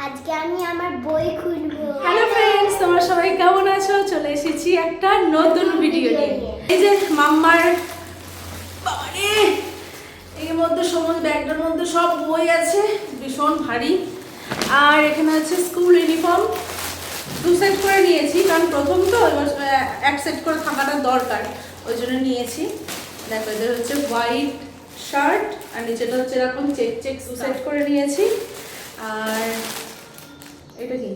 আজকে আমি আমার বই খুলবো। হ্যালো ফ্রেন্ডস, তোমরা সবাই কেমন আছো? চলে এসেছি একটা নতুন ভিডিও নিয়ে। এই যে মাম্মার বাবারে, এর মধ্যে সমস্ত ব্যাগটার মধ্যে সব বই আছে, ভীষণ ভারী। আর এখানে আছে স্কুল ইউনিফর্ম, 2 সেট করে নিয়েছি, কারণ প্রথম তো এবার 1 সেট করে থাকাটা দরকার, ওই জন্য নিয়েছি। দেখো, এদের হচ্ছে হোয়াইট শার্ট আর নিচেটা হচ্ছে এরকম চেক চেক 2 সেট করে নিয়েছি। আর এটা কি?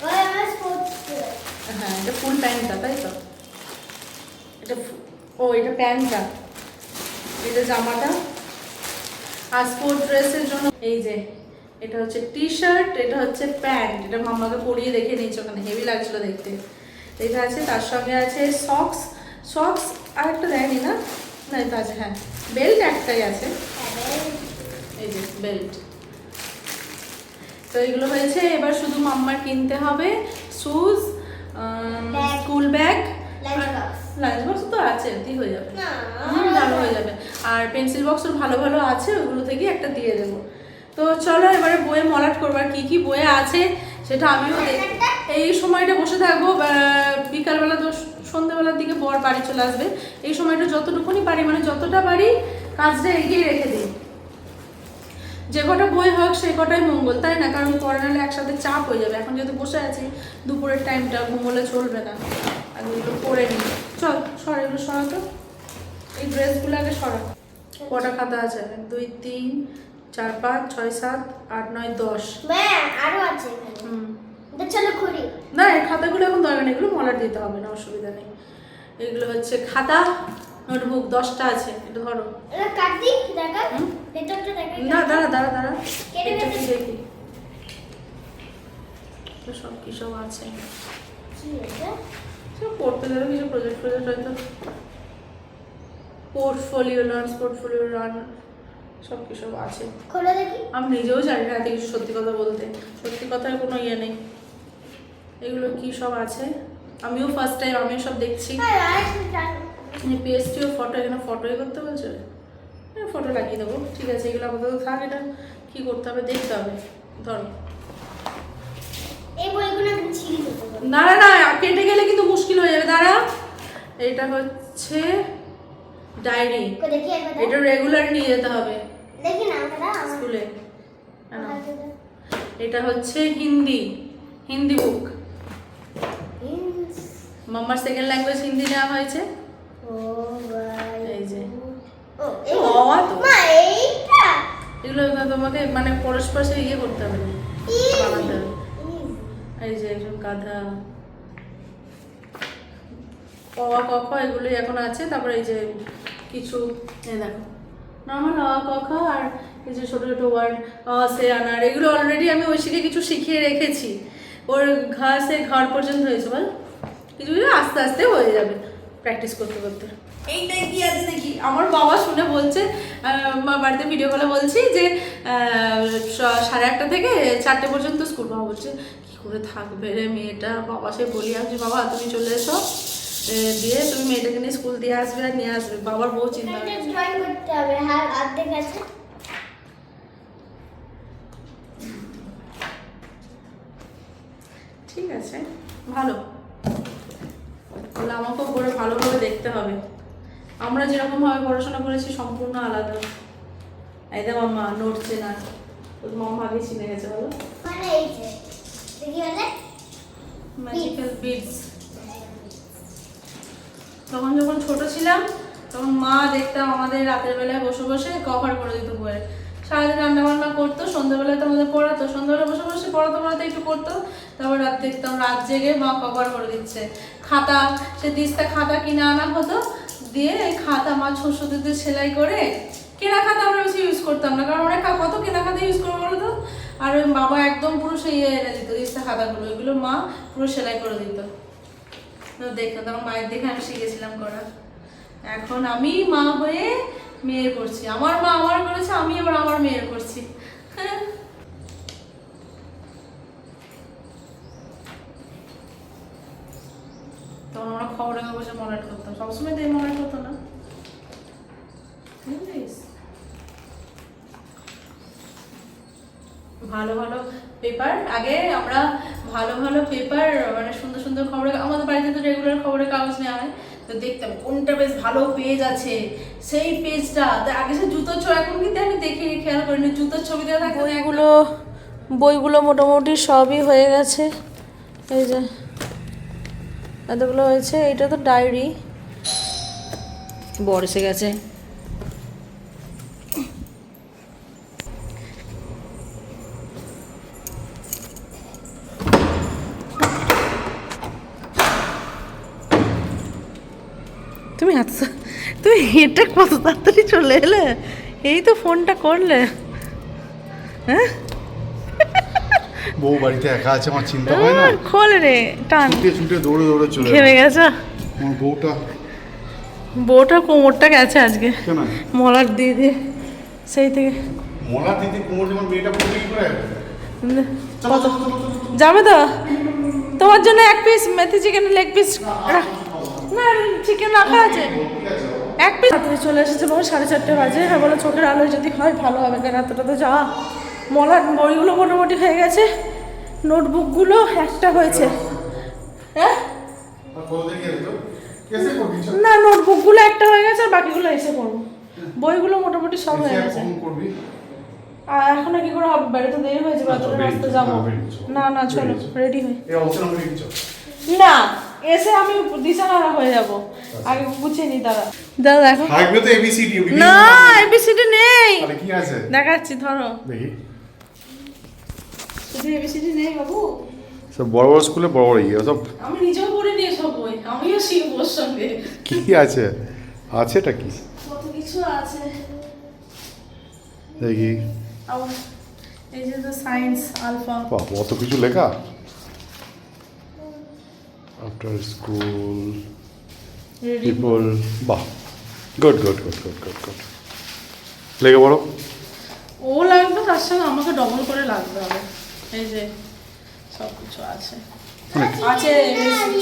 ওই আমার স্পোর্টস ড্রেস। হ্যাঁ, এটা ফুল প্যান্টটা, তাই তো? এটা এটা প্যান্টটা, এটা জামাটা। আর স্পোর্ট ড্রেসের জন্য এই যে এটা হচ্ছে টি শার্ট, এটা হচ্ছে প্যান্ট। এটা মাম্মাকে পরিয়ে দেখে নিয়েছি, ওখানে হেভি লাগছিল দেখতে। এটা আছে, তার সঙ্গে আছে সক্স। সক্স আর একটা দেয়নি না? না, এটা আছে। হ্যাঁ, বেল্ট একটাই আছে, এই যে বেল্ট। তো এগুলো হয়েছে, এবার শুধু মাম্মার কিনতে হবে shoes, school bag, lunch box তো আছে, এতেই হয়ে যাবে। ভালো হয়ে যাবে। আর পেন্সিল বক্সও ভালো ভালো আছে, ওইগুলো থেকে একটা দিয়ে দেবো। তো চলো এবারে বইয়ে মলাট করবো, আর কী কী বইয়ে আছে সেটা আমিও এই সময়টা বসে থাকবো। বিকালবেলা তো সন্ধ্যেবেলার দিকে বর বাড়ি চলে আসবে, এই সময়টা যতটুকুনি পারি, মানে যতটা পারি কাজটা এগিয়ে রেখে দিই। যে কটা বই হোক সে কটাই মঙ্গল, তাই না? কারণ পরে নাহলে একসাথে চাপ হয়ে যাবে। এখন যেহেতু বসে আছি, দুপুরের টাইমটা ঘুমোলে চলবে না। আর এগুলো পরে নিই। চল সর, এগুলো সরাতো, এই ড্রেসগুলো আগে সরা। কটা খাতা আছে? 1 2 3 4 5 6 7 8 9 10। আরো আছে। চলো খুলি। না, এই খাতাগুলো এখন দরকার নেই, এগুলো মলাট দিতে হবে না, অসুবিধা নেই। এগুলো হচ্ছে খাতা, নোটবুক 10টা আছে। এটা ধরো। এটা কাটি দেখা, ভেতরটা দেখা। না, দাঁড়া এটা কি দেখি তো সব কি সব আছে। কি এটা? সব পড়তে যাবে, কিছু প্রজেক্ট হয়তো, পোর্টফোলিও রান, সব কি সব আছে। খোলা দেখি। আমি নিজেও জানি না এত কিছু, সত্যি কথা বলতে। সত্যি কথার কোনো ইয়ে নেই। এগুলো কি সব আছে আমিও ফার্স্ট টাইম, আমিও সব দেখছি। পিএসটিও ফটো, এখানে ফটোই করতে বলছে, ফটো লাগিয়ে দেবো। ঠিক আছে, এগুলো আপাতত থাক। এটা কি করতে হবে দেখতে হবে। ধরো, এই বইগুলো আমি ছিঁড়ে দেবো। না, কেটে গেলে কিন্তু মুশকিল হয়ে যাবে। দাঁড়া, এটা হচ্ছে ডায়েরি। দেখি একবার। এটা রেগুলার নিয়ে যেতে হবে দেখি না আমরা স্কুলে। এটা হচ্ছে হিন্দি বুক। মাম্মার সেকেন্ড ল্যাঙ্গুয়েজ হিন্দি নেওয়া হয়েছে। ও ভাই, এই যে মা এইটা এগুলো তোমাকে মানে পরস্পর ইয়ে করতে হবে, বানাতে হবে। এই যে একজন গাধা, অ আ ক খ এগুলোই এখন আছে। তারপরে এই যে কিছু দেখো নর্মাল অ ক খ, আর এই যে ছোটো ছোটো ওয়ার্ড সে আনার, এগুলো অলরেডি আমি ঐশীকে কিছু শিখিয়ে রেখেছি। ওর ঘাসে ঘর পর্যন্ত হয়েছে, বল কিছু কিছু আস্তে আস্তে হয়ে যাবে প্র্যাকটিস করতে করতে। এইটাই কি আছে দেখি। আমার বাবা শুনে বলছে, বাড়িতে ভিডিও কলে বলছি যে 1:30 থেকে 4টে পর্যন্ত স্কুল। বাবা বলছে কি করে থাকবে রে মেয়েটা। বাবা সে বলি আমি, বাবা তুমি চলে এসো, দিয়ে তুমি মেয়েটাকে নিয়ে স্কুল দিয়ে আসবে আর নিয়ে আসবে। বাবার বউ চিন্তা ড্রয়িং করতে হবে। হ্যাঁ, অর্ধেক আছে। ঠিক আছে, ভালো। তাহলে আমাকেও করে ভালোভাবে দেখতে হবে। আমরা যেরকমভাবে পড়াশোনা করেছি সম্পূর্ণ আলাদা। এই দে মাম্মা নড়ছে না, তোর মাম্মা আগে চিনে গেছে। বলো মানে এই যে দেখি মানে ম্যাজিক্যাল বিটস। তখন যখন ছোট ছিলাম তখন মা দেখতাম আমাদের রাতের বেলায় বসে বসে কভার করে দিত বইয়ের। সারাদিন রান্না বান্না করতো, সন্ধ্যাবেলায় তো আমাদের পড়াতো, সন্ধ্যাবেলা বসে বসে পড়াতে একটু করতো। তারপর রাত দেখতাম, রাত জেগে মা কভার করে দিচ্ছে। খাতা, সে দিস্তা খাতা কিনে আনা হতো, দিয়ে এই খাতা মা সুতিতে সেলাই করে, কেনা খাতা আমরা বেশি ইউজ করতাম না, কারণ অনেক কত কেনা খাতা ইউজ করবো বলো তো। আর ওই বাবা একদম পুরো সেই এনে দিত দিস্তা খাতাগুলো, ওইগুলো মা পুরো সেলাই করে দিত। দেখতো, তখন মায়ের দেখে আমি শিখেছিলাম করা। এখন আমি মা হয়ে মেয়ের করছি, আমার মা আমার করেছে, আমি আবার আমার মেয়ের করছি। তখন আমরা খবরের কাগজে মলাট করতাম, সবসময় তো এই মলাট হতো না। বুঝলিস? ভালো ভালো পেপার, আগে আমরা ভালো ভালো পেপার মানে সুন্দর সুন্দর খবরের, আমাদের বাড়িতে তো রেগুলার খবরের কাগজ নেওয়া হয়, তো দেখতাম কোনটা বেশ ভালো পেজ আছে সেই পেজটা। আগে সে জুতোর ছবি, এখন কিন্তু আমি দেখি খেয়াল করিনি জুতোর ছবি দেওয়া থাকে। বইগুলো মোটামুটি সবই হয়ে গেছে, এই যে এতগুলো হয়েছে। এটা তো ডায়েরি, বড় এসে গেছে। তুমি এটা কত তাড়াতাড়ি চলে এলে, এই তো ফোনটা করলে। হ্যাঁ বউ বাড়িতে একা আছে, আমার চিন্তা হয় না। খোল রে, টান। ছুটে ছুটে দৌড়ে দৌড়ে চলে ঘেমে গেছে আমার বউটা। কোমরটা গেছে আজকে কেন মলার দিয়ে দিয়ে, সেই থেকে মলা দিদি কোমর যেমন মেয়েটা পড়ে কি করে কত যাবে তো। তোমার জন্য এক পিস মেথি চিকেন লেগ পিস, না চিকেন রাখা আছে এক পিস। রাত্রে চলে এসেছে, বাবা 4:30 বাজে। হ্যাঁ বলো চোখের আলোয় যদি হয় ভালো হবে, কেন রাতটা তো যাওয়া। মলার বইগুলো মোটামুটি হয়ে গেছে, নোটবুকগুলো একটা হয়েছে। হ্যাঁ না, নোটবুকগুলো একটা হয়ে গেছে আর বাকিগুলো এসে পড়বো। বইগুলো মোটামুটি সব হয়ে গেছে। আর এখন কি করে হবে, বাইরে তো দেরি হয়ে যাবে, এতটা রাস্তা যাবো। না না চলো রেডি হই না, এসে আমি দিশাহারা হয়ে যাব, আগে গুছিয়ে নি। দাদা দাদা দেখো থাকবে তো এবিসিডি না, এবিসিডি নেই। আরে কি আছে দেখাচ্ছি, ধরো দেখি। শুধু এবিসিডি নেই বাবু, সব বড় বড় স্কুলে বড় বড় ইয়ে সব। আমি নিজেও পড়ে নিয়ে সব বই, আমিও শিখবো ওর সঙ্গে। কি আছে আছেটা কি কত কিছু আছে দেখি। আবার এই যে তো সায়েন্স আলফা, বাহ কত কিছু লেখা। আফটার স্কুল পিপল, বাহ good good good good good good. লেগে বড় ও লাগবে, তার সঙ্গে আমাকে ডবল করে লাগবে হবে। এই যে সব কিছু আছে, আছে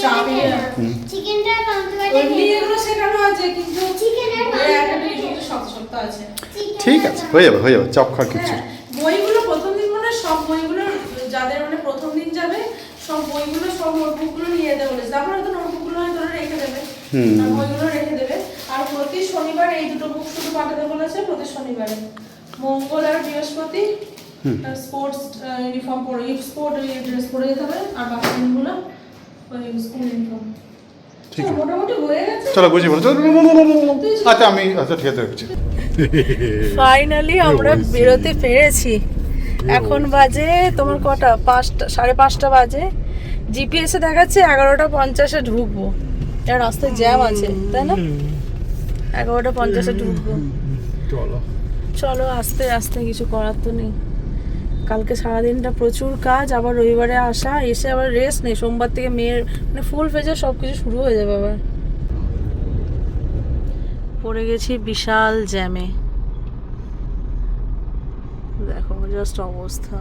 চাবি, চিকেনটা এমনি এগুলো শেখানো আছে, কিন্তু চিকেনের শক্ত শক্ত আছে। ঠিক আছে, হয়ে যাবে হয়ে যাবে, চাপ খাওয়ার কিছু। বইগুলো প্রথম দিন মানে সব বইগুলো যাদের মানে প্রথম দিন যাবে সব বইগুলো সব নোটবুকগুলো নিয়ে যেতে বলেছে। তারপরে তো নোটবুকগুলো ধরে রেখে দেবে, বইগুলো রেখে দেবে। আর প্রতি শনিবার এই দুটো বুক শুধু পাঠাতে বলেছে, প্রতি শনিবারে। মঙ্গল আর বৃহস্পতি স্পোর্টস ইউনিফর্ম পরে, স্পোর্ট ড্রেস পরে যেতে হবে, আর বাকি দিনগুলো ওই স্কুল ইউনিফর্ম। ঠিক আছে মোটামুটি হয়ে গেছে, চলো বুঝি বলো। আচ্ছা আমি আচ্ছা ঠিক আছে রাখছি। ফাইনালি আমরা বেরোতে পেরেছি। এখন বাজে তোমার কটা, 5টা 5:30 বাজে। জিপিএসে দেখাচ্ছে 11:50-এ ঢুকবো। এটা রাস্তায় জ্যাম আছে তাই না, 11:50-এ ঢুকবো। চলো আস্তে আস্তে, কিছু করার তো নেই। কালকে সারাদিনটা প্রচুর কাজ, আবার রবিবারে আসা, এসে আবার রেস্ট নেই। সোমবার থেকে মেয়ের মানে ফুল ফেজে সব কিছু শুরু হয়ে যাবে আবার। পড়ে গেছি বিশাল জ্যামে, দেখো জাস্ট অবস্থা।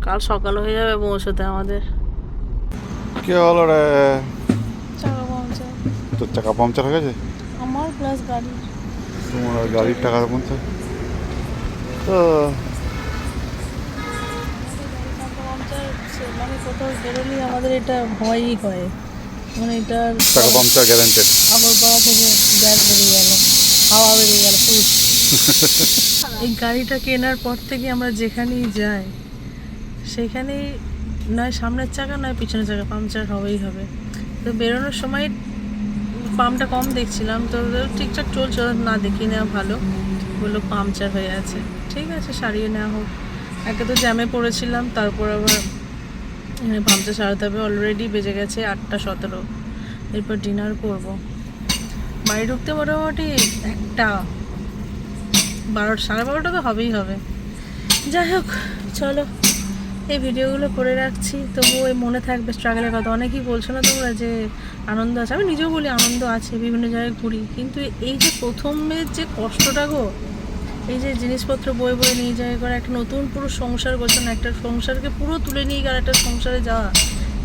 কাল সকাল হয়ে যাবে পৌঁছতে আমাদের। কি হলো রে, চাকা পাংচার। তোর চাকা পাংচার হয়ে গেছে? আমার প্লাস গাড়ি। তোমার গাড়ির টাকা পাংচার তো মানে কোথাও বেরোলে আমাদের এটা ভয়ই হয়, মানে এটা টাকা পাংচার গ্যারান্টেড। আমার বাবা থেকে গ্যাস বেরিয়ে গেল, হাওয়া বেরিয়ে গেল ফুল। এই গাড়িটা কেনার পর থেকে আমরা যেখানেই যাই সেখানেই নয় সামনের চাকা নয় পিছনের চাকা পাংচার হবেই হবে। তো বেরোনোর সময় পাম্পটা কম দেখছিলাম, তো ঠিকঠাক চলছে, না দেখিয়ে নেওয়া ভালো। বললো পাংচার হয়ে আছে, ঠিক আছে সারিয়ে নেওয়া হোক। একে তো জ্যামে পড়েছিলাম, তারপর আবার পাংচার সারাতে হবে। অলরেডি বেজে গেছে 8:17। এরপর ডিনার করব। বাড়ি ঢুকতে মোটামুটি 1টা 12:30 তো হবেই হবে। যাই হোক চলো, এই ভিডিওগুলো করে রাখছি, তবুও এই মনে থাকবে স্ট্রাগলের কথা। অনেকেই বলছো না তোমরা যে আনন্দ আছে, আমি নিজেও বলি আনন্দ আছে, বিভিন্ন জায়গায় ঘুরি, কিন্তু এই যে প্রথমের যে কষ্টটা গো, এই যে জিনিসপত্র বয়ে বয়ে নিয়ে যায় করে একটা নতুন পুরো সংসার গোছানো, একটা সংসারকে পুরো তুলে নিয়ে গেলে একটা সংসারে যাওয়া,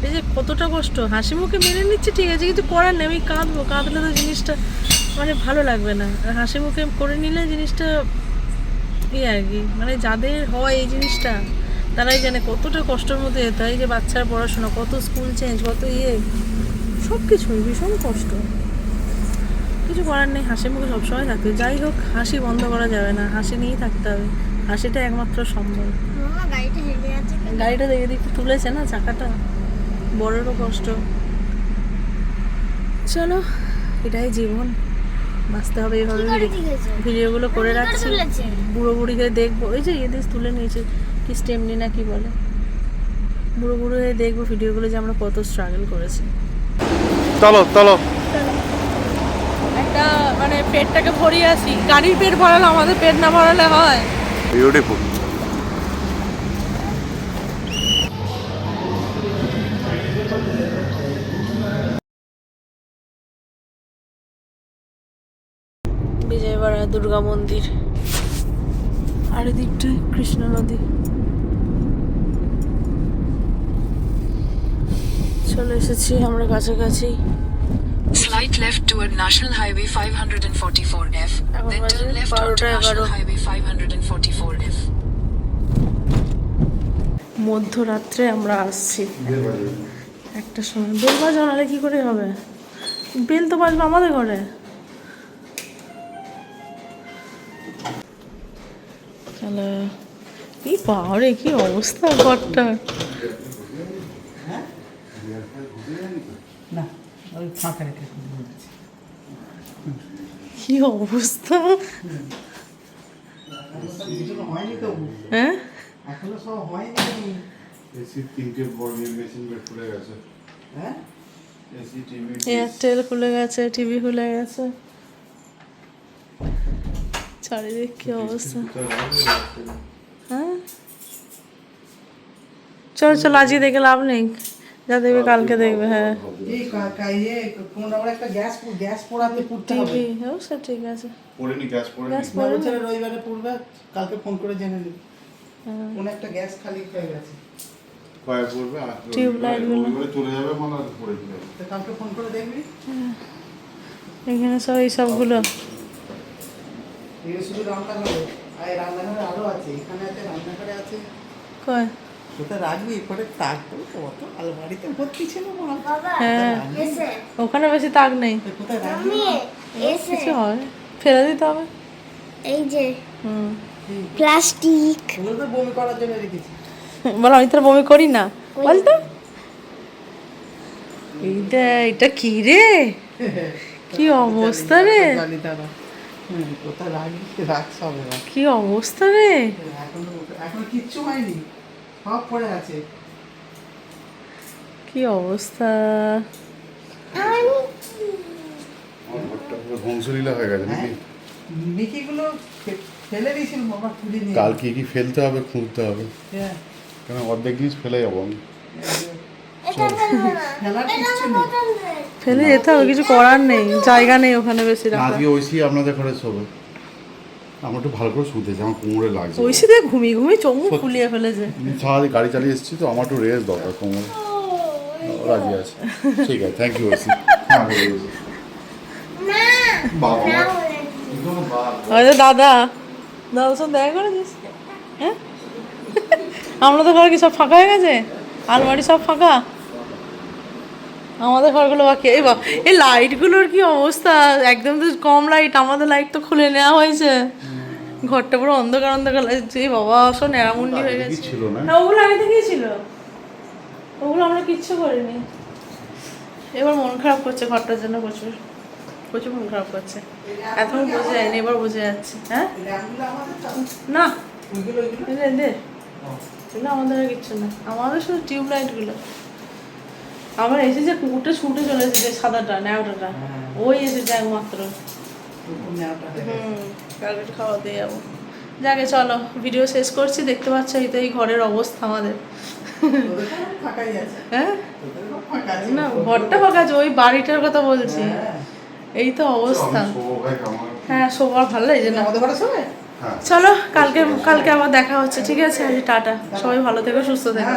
এই যে কতটা কষ্ট। হাসি মুখে মেনে নিচ্ছে ঠিক আছে, কিন্তু করার নেই। আমি কাঁদবো, কাঁদলে তো জিনিসটা মানে ভালো লাগবে না। আর হাসি মুখে করে নিলে জিনিসটা এই আর কি, মানে যাদের হয় এই জিনিসটা তারাই জানে কতটা কষ্টের মধ্যে যেতে হয়। যে বাচ্চার পড়াশোনা, কত স্কুল চেঞ্জ, কত সব কিছুই ভীষণ কষ্ট। কিছু করার নেই, হাসি মুখে সবসময় থাকতে হবে। যাই হোক, হাসি বন্ধ করা যাবে না, হাসি নিয়েই থাকতে হবে। হাসিটা একমাত্র সম্বল। গাড়িটা দেখে দেখতে তুলেছে না চাকাটা, বড়েরও কষ্ট। চলো, এটাই জীবন, বাঁচতে হবে এইভাবে। ভিডিওগুলো করে রাখছি, বুড়ো বুড়িকে দেখবো। ওই যে এদের তুলে নিয়েছে কি স্টেমনি না কি বলে, বুড়ো বুড়ো হয়ে দেখবো ভিডিওগুলো যে আমরা কত স্ট্রাগল করেছি। চলো চলো, একটা মানে পেটটাকে ভরিয়ে আসি। গাড়ির পেট ভরালে, আমাদের পেট না ভরালে হয়? বিউটিফুল। বিজয়বাড়া দুর্গা মন্দির, আর এদিকটায় কৃষ্ণ নদী। চলে এসেছি আমরা কাছাকাছি। Slight left toward National Highway 544F, then turn left onto National Highway 544F. মধ্যরাত্রে আমরা আসছি, একটা সময়। বেল বাজালে কি করে হবে? বেল তো বাজবে আমাদের ঘরে। চলো, এই পাহাড়ে কি অবস্থা ঘরটা! না, ওই ফাঁকা রেখে কি অবস্থা! হয়নি তো, হ্যাঁ, এখনো সব হয়নি। এসি 3টে বর্গের মেশিন বের খুলে গেছে। হ্যাঁ, এসি টিভি এয়ারটেল খুলে গেছে, টিভি খুলে গেছে, চারিদিক কি অবস্থা! হ্যাঁ, চলো চলো, আজকে দেখে লাভ নেই, যা দেখবে কালকে দেখবে। হ্যাঁ, কোনটা একটা গ্যাস পোড়াতে পুড়তে হবে। টিভি সব ঠিক আছে। পড়েনি, গ্যাস পড়েনি। গ্যাস না, বলছে রবিবারে পড়বে, কালকে ফোন করে জেনে নিবি। কোন একটা গ্যাস খালি হয়ে গেছে, কয় পড়বে আর টিউবলাইট গুলো ওইগুলো চলে যাবে মানে আর পড়ে যাবে। তো কালকে ফোন করে দেখবি। এখানে সব এই সবগুলো এই শুধু রান্নাঘরে, আর এই রান্নাঘরে আরো আছে, এখানে আছে, রান্নাঘরে আছে। কয়। কোথায় রাখবি? পরে থাকতো কত আলমারিতে ভর্তি ছিল মাল। হ্যাঁ, ওখানে বেশি তাক নেই, কোথায় রাখবি? কিছু হয় ফেলে দিতে হবে। এই যে হুম, প্লাস্টিক, ওগুলো তো বমি করার জন্য রেখেছি। বলো, আমি তোর বমি করি না বলতো। এটা কি রে, কি অবস্থা রে, জানি দাঁড়া, কোথায় রাখবি? রাখতে হবে না। কি অবস্থা রে, এখনো কিচ্ছু হয়নি, সব পড়ে আছে। কি অবস্থা! আমার ঘরটা পুরো ধ্বংসলীলা হয়ে গেছে নাকি? নিকিগুলো ফেলে দিয়েছিল বাবা, তুলে নিয়ে। কাল কি কি ফেলতে হবে, খুঁজতে হবে, হ্যাঁ, কেন অর্ধেক জিনিস ফেলে যাবো আমি। এটা ফেলবে না, ফেলার এটা কিচ্ছু আমার নেই। বোতল দে। ফেলে যেতে হবে, কিছু করার নেই, জায়গা নেই ওখানে বেশি রাখা। আজকে ঐশী আপনাদের ঘরে শোবে, আমার একটু ভালো করে শুতেছে, আমার কোমরে লাগছে। ওই সিধে ঘুমিয়ে ঘুমিয়ে চোখ মুখ ফুলিয়ে ফেলেছে। সারাদিন গাড়ি চালিয়ে এসেছি তো, আমার একটু রেস্ট দরকার কোমরে। ও রাজি আছে, ঠিক আছে, থ্যাংক ইউ ঐশী। হ্যাঁ, বলে দিয়েছি। না বাবা না আমার বলে কোনো বাপ হয়তো দাদার সঙ্গে দেখা করে দিস। হ্যাঁ, আমাদের ঘরে কি সব ফাঁকা হয়ে গেছে? আলমারি সব ফাঁকা, আমাদের ঘরগুলো বাকি। এই লাইটগুলোর কি অবস্থা! একদম তো কম লাইট, আমাদের লাইট তো খুলে নেওয়া হয়েছে, ঘরটা পুরো অন্ধকার অন্ধকার লাগছে। এই বাবা, সব নেড়ামুন্ডি হয়ে গেছে। ছিল না, হ্যাঁ, ওগুলো আগে থেকেই ছিল, ওগুলো আমরা কিচ্ছু করিনি। এবার মন খারাপ করছে ঘরটার জন্য, প্রচুর প্রচুর মন খারাপ করছে। এখন বোঝা যায়নি, এবার বোঝা যাচ্ছে। হ্যাঁ, ল্যাম্পগুলো আমাদের তো? না, ওইগুলো ওইগুলো? দে এগুলো আমাদের আর কিচ্ছু না, আমাদের শুধু টিউবলাইটগুলো। আমার এসেছে কুকুরটা ছুটে চলে এসেছে, সাদাটা ন্যাওটাটা, ওই এসেছে একমাত্র। নেওয়াটা হয়ে গেছে। কালকে একটু খাওয়াতে যাবো। যাকে চলো, ভিডিও শেষ করছি। দেখতে পাচ্ছ এই তো এই ঘরের অবস্থা আমাদের। তোদের তো ফাঁকাই আছে। হ্যাঁ, তোদের তো ফাঁকা আছে। না ঘরটা ফাঁকা আছে, ওই বাড়িটার কথা বলছি। হ্যাঁ। এই তো অবস্থা। আমি শোবো ভাই, আমার হ্যাঁ, সবার ভালো লাগে না। আমাদের ঘরে শোবে? হ্যাঁ। চলো, কালকে আবার দেখা হচ্ছে, ঠিক আছে? টাটা, সবাই ভালো থেকো, সুস্থ থেকো।